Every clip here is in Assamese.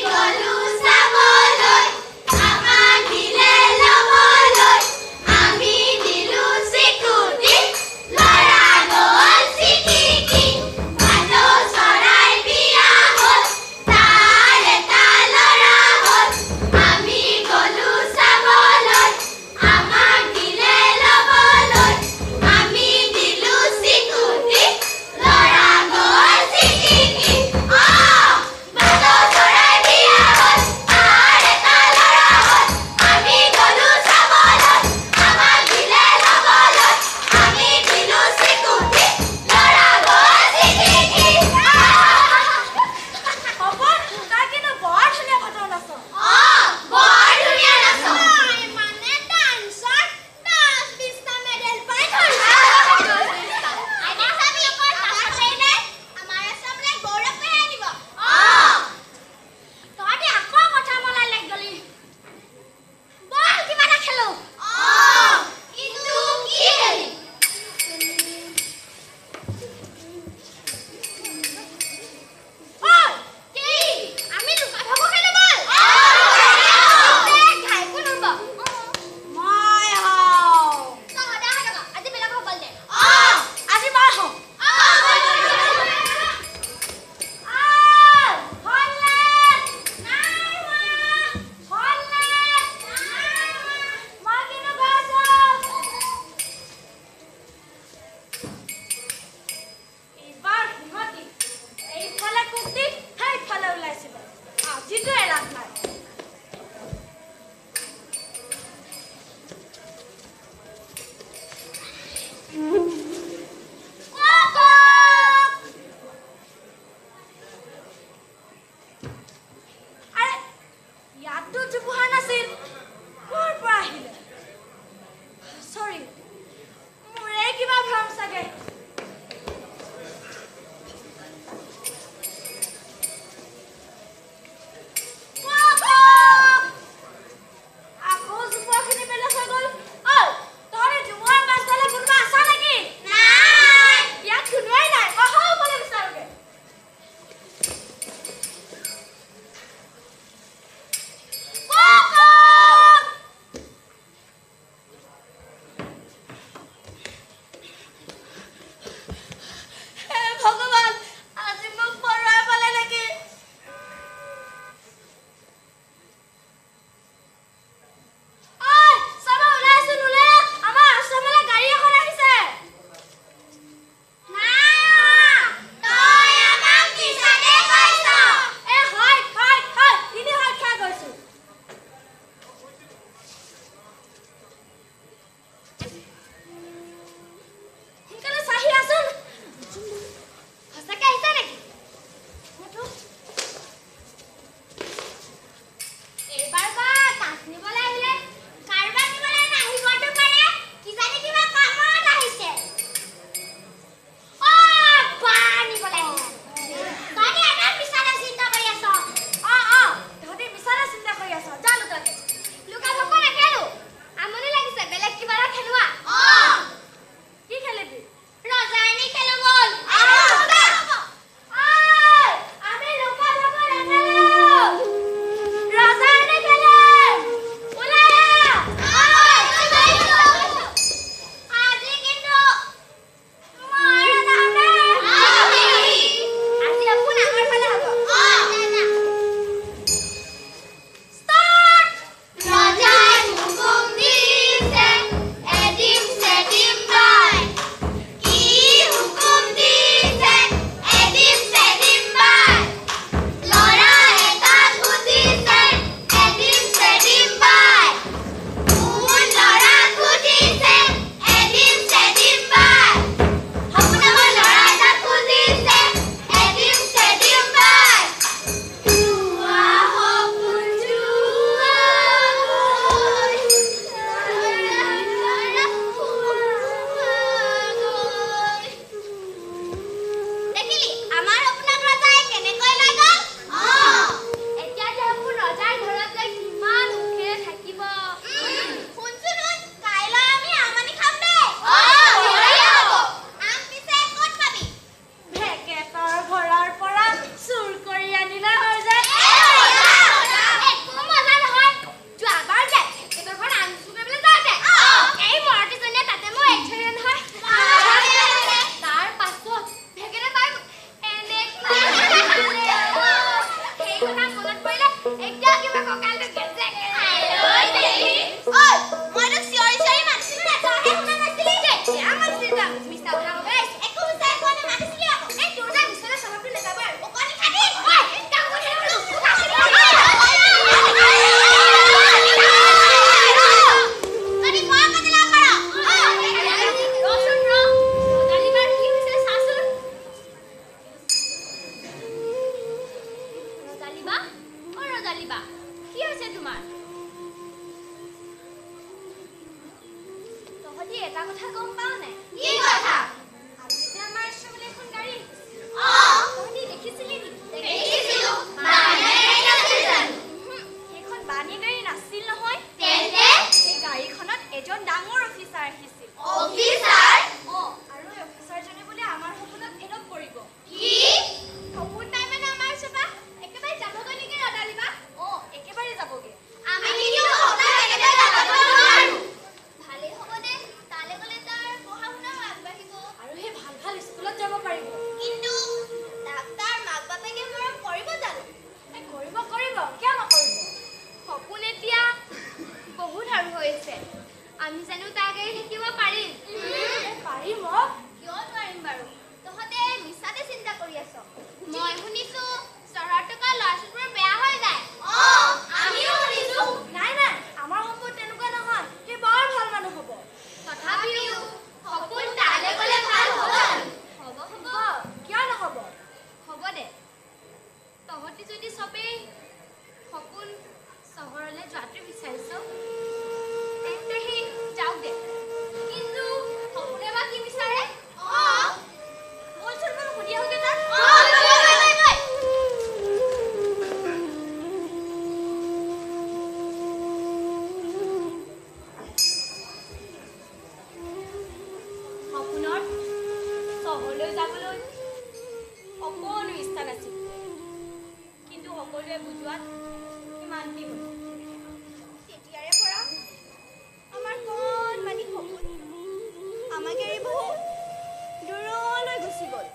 Golu কি হৈছে তোমাৰ? তহঁতি এটা কথা গম পাও নাই? কি কথা? আজি যে আমাৰ ওচৰলৈ এখন গাড়ী আহিছিল। তহঁতি দেখিছিলি নেকি? দেখিছিলো। বানিয়া গাড়ী নাছিল জানো? সেইখন বানিয়া গাড়ী নাছিল নহয়। তেন্তে সেই গাড়ীখনত এজন ডাঙৰ অফিচাৰ আহিছিল। অফিচাৰ? আৰু এই অফিচাৰজনে বোলে আমাৰ সপোনত এডপ্ট কৰিব। কি? সপোন নাই মানে আমাৰ ওচৰপা একেবাৰে যাবগৈ নেকি ৰদালিবা? একেবাৰে যাবগৈ। আমি কিন্তু সপোন একেবাৰে যাব নোৱাৰো। ভালেই হ'ব দে, তালৈ গ'লে তাৰ পঢ়া শুনাও আগবাঢ়িব আৰু সেই ভাল ভাল স্কুলত যাব পাৰিব। কিন্তু তাৰ মাক বাপেকে মৰম কৰিব জানো? কৰিব কৰিব, কিয় নকৰিব? সপোন এতিয়া বহুত আৰু হৈছে। আমি জানো তাক এৰি থাকিব পাৰিম? পাৰিম। কিয় নোৱাৰিম বাৰু? তহঁতে মিছাতে চিন্তা কৰি আছ। মই শুনিছো চহৰত থকা ল'ৰা-ছোৱালীবোৰ বেয়া হৈ যায়। আমিও শুনিছো। নাই নাই, আমাৰ সম্পদ তেনেকুৱা নহয়। সি বৰ ভাল মানুহ হ'ব। তথাপিও সপোন তালৈ গ'লে ভাল হ'ব জানো? হ'ব কিয় নহ'ব? হ'ব দে। তহঁতি যদি চবেই সপোন চহৰলৈ যোৱাটো বিচাৰিছ তেন্তে সি যাওক দে। কিন্তু সপোনে বা কি বিচাৰে? বলচোন বাৰু সুধি আহোঁগে তাক। সপোনত চহৰলৈ যাবলৈ অকণো ইচ্ছা নাছিল, কিন্তু সকলোৱে বুজোৱাত কিমান কি হ'ল। তেতিয়াৰে পৰা আমাৰ কণমানি সপোন আমাক এৰি বহুত দূৰলৈ গুচি গ'ল।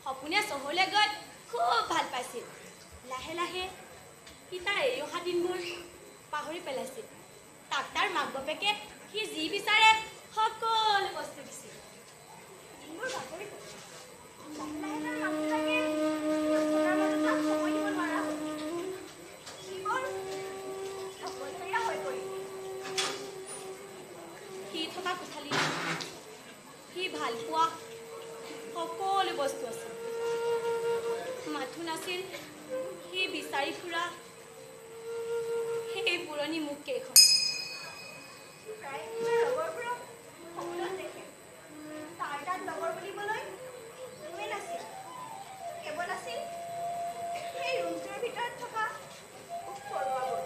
সপোনে চহৰলৈ গৈ খুব ভাল পাইছিল। লাহে লাহে সি তাৰ এৰি অহা দিনবোৰ পাহৰি পেলাইছিল। তাক তাৰ মাক বাপেকে সি যি বিচাৰে সকলো বস্তু দিছিল। দিনবোৰ বাগৰি গ'ল। লাহে লাহে তাৰ মাকবিলাকে ব্যস্ততাৰ মাজত তাক সময় দিব নোৱাৰা হ'ল। সি বৰ অকলশৰীয়া হৈ পৰিল। সি থকা কোঠালিত সি ভাল পোৱা সকলো বস্তু আছিল। মাথো নাছিল সি বিচাৰি ফুৰা সেই পুৰণি মুখ কেইখন। প্ৰায় লগৰবোৰক সপোনত দেখে। তাৰ তাত লগৰ বুলিবলৈ কোনোৱে নাছিল। কেৱল আছিল সেই ৰুমটোৰ ভিতৰত থকা পৰুৱাবোৰ।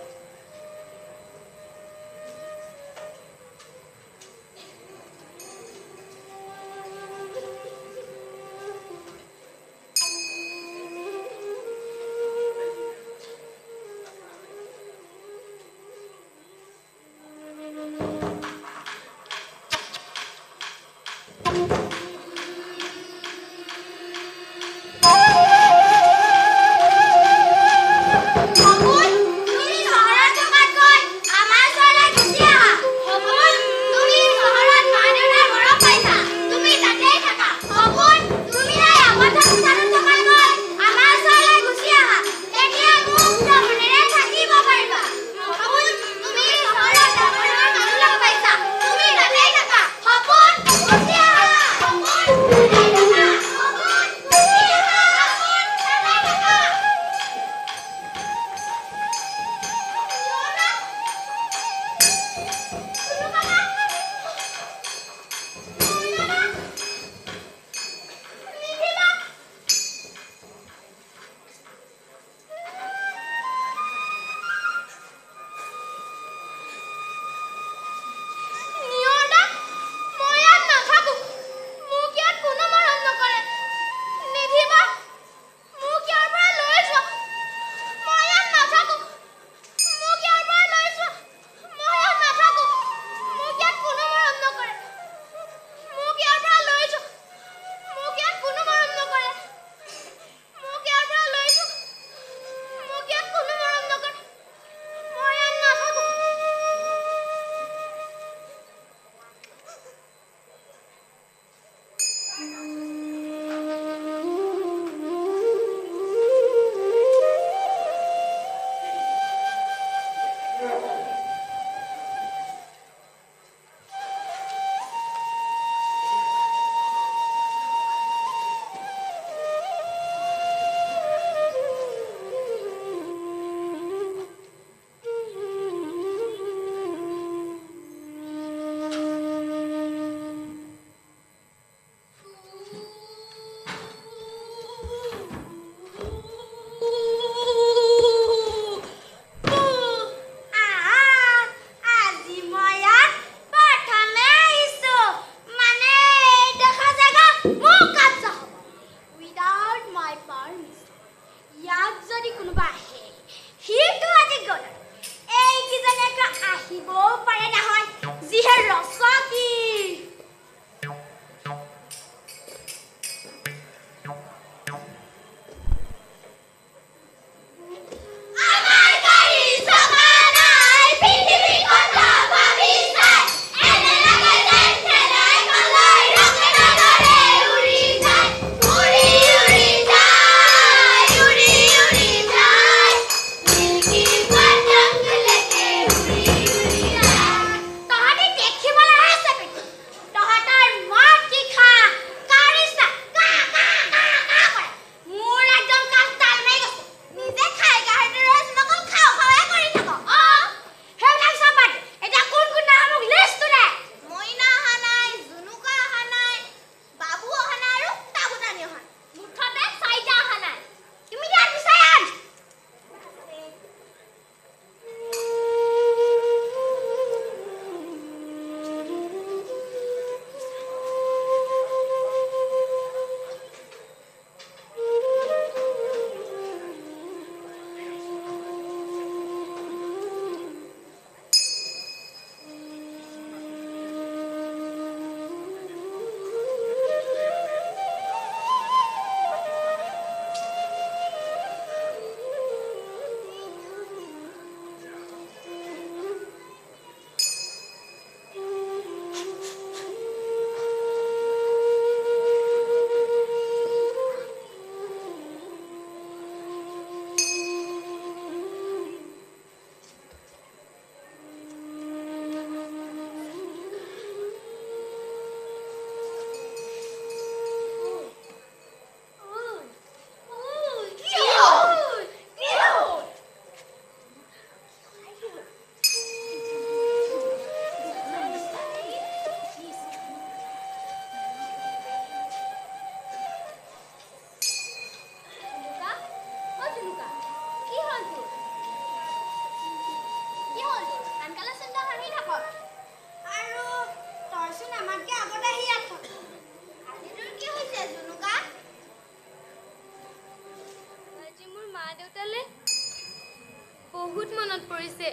বহুত মনত পৰিছে।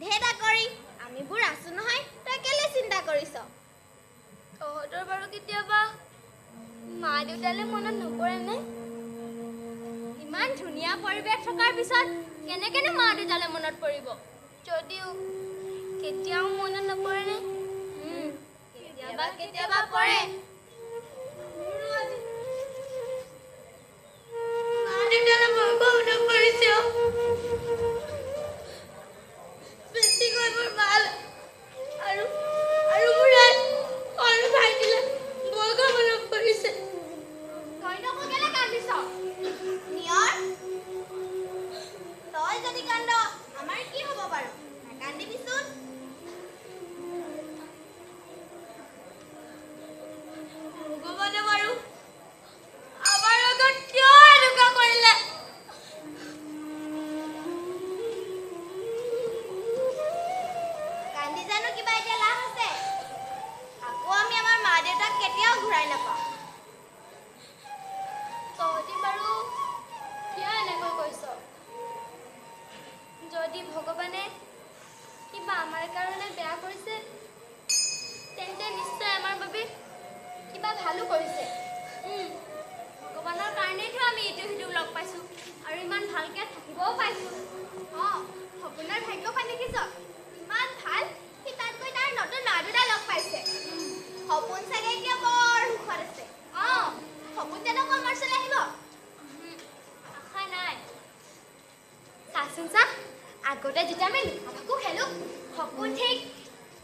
ধেদা কৰি আমিবোৰ আছো নহয়, তই কেলে চিন্তা কৰিছ? তহঁতৰ বাৰু কেতিয়াবা মা দেউতালে মনত নপৰেনে? ইমান ধুনীয়া পৰিৱেশ থকাৰ পিছত কেনেকেনে মা দেউতালে মনত পৰিব? যদিও কেতিয়াও মনত নপৰেনে? কেতিয়াবা কেতিয়াবা পৰে। মা দেউতালে বৰ মনত পৰিছে। বেছিকৈ মোৰ ভাল আৰু মোৰ সৰু ভাইটিলে বৰ মনত পৰিছে। তই নকো কেলে কান্দিছ? নিয়ৰ তই যদি কান্দ আমাৰ কি হ'ব বাৰু? নাকান্দিবিচোন। আকৌ আমি আমাৰ মা দেউতাক কেতিয়াও ঘূৰাই নাপাওঁ। তহঁতি বাৰু কিয় এনেকৈ কৈছ? যদি ভগৱানে কিবা আমাৰ কাৰণে বেয়া কৰিছে তেন্তে নিশ্চয় আমাৰ বাবে কিবা ভালো কৰিছে। ভগৱানৰ কাৰণেইতো আমি ইটো সিটোক লগ পাইছোঁ আৰু ইমান ভালকৈ থাকিবও পাইছোঁ। সপোনৰ ভাগ্যখন দেখিছ? ইমান ভাল, সি তাত গৈ তাৰ নতুন মা দেউতা লগ পাইছে। সপোন চাগে এতিয়া বৰ সুখত আছে। সপোন জানো কমাৰ্চলৈ আহিব? আশা নাই। চাচোন চা, আগতে যেতিয়া আমি লুকা-ভাকু খেলোঁ, সপোন ঠিক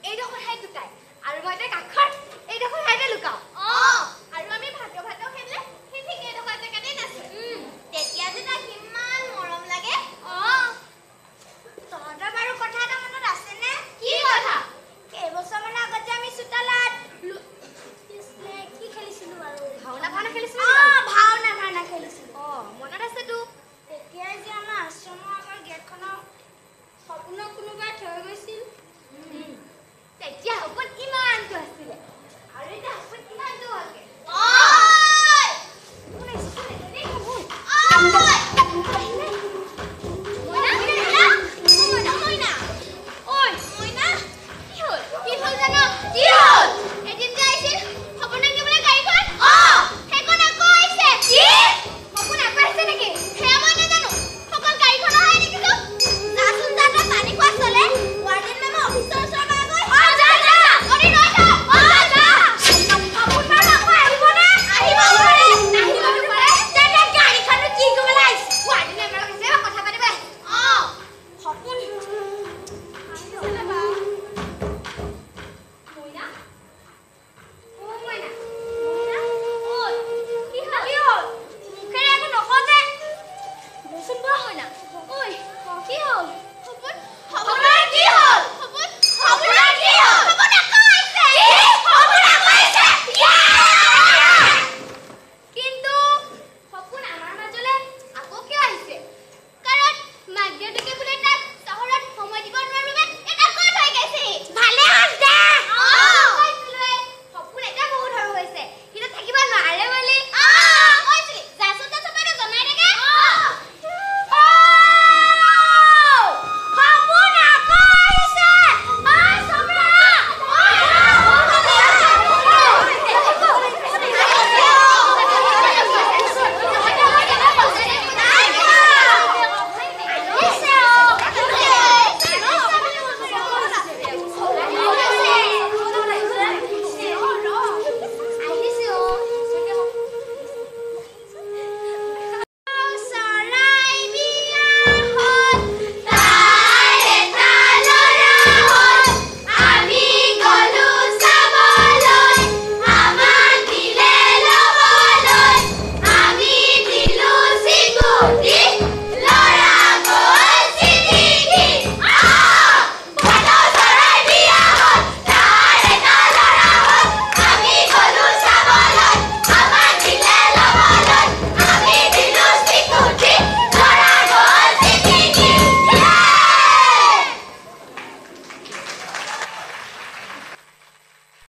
এইডোখৰ ঠাইত লুকায় আৰু মই এতিয়া কাষৰ এইডোখৰ ঠাইতে লুকাওঁ। আৰু আমি ভাত খেলিলে সি ঠিক এইডোখৰ জেগাতেই নাচে। তেতিয়া যে তাক কিমান মৰম লাগে। তহঁতৰ বাৰু কথা এটা মনত আছেনে? কি কথা? কেইবছৰমানৰ আগত যে আমি চোতালত কি খেলিছিলোঁ বাৰু? ভাওনা খেলিছিলোঁ? ভাওনা খেলিছিলোঁ। মনত আছেতো। তেতিয়াই যে আমাৰ আশ্ৰমৰ আগৰ গেটখনৰ সপোনক কোনোবাই থৈ গৈছিল। তেতিয়া সপোন ইমানটো আছিলে আৰু এতিয়া সপোন কিমানটো হ'লগে। সপোন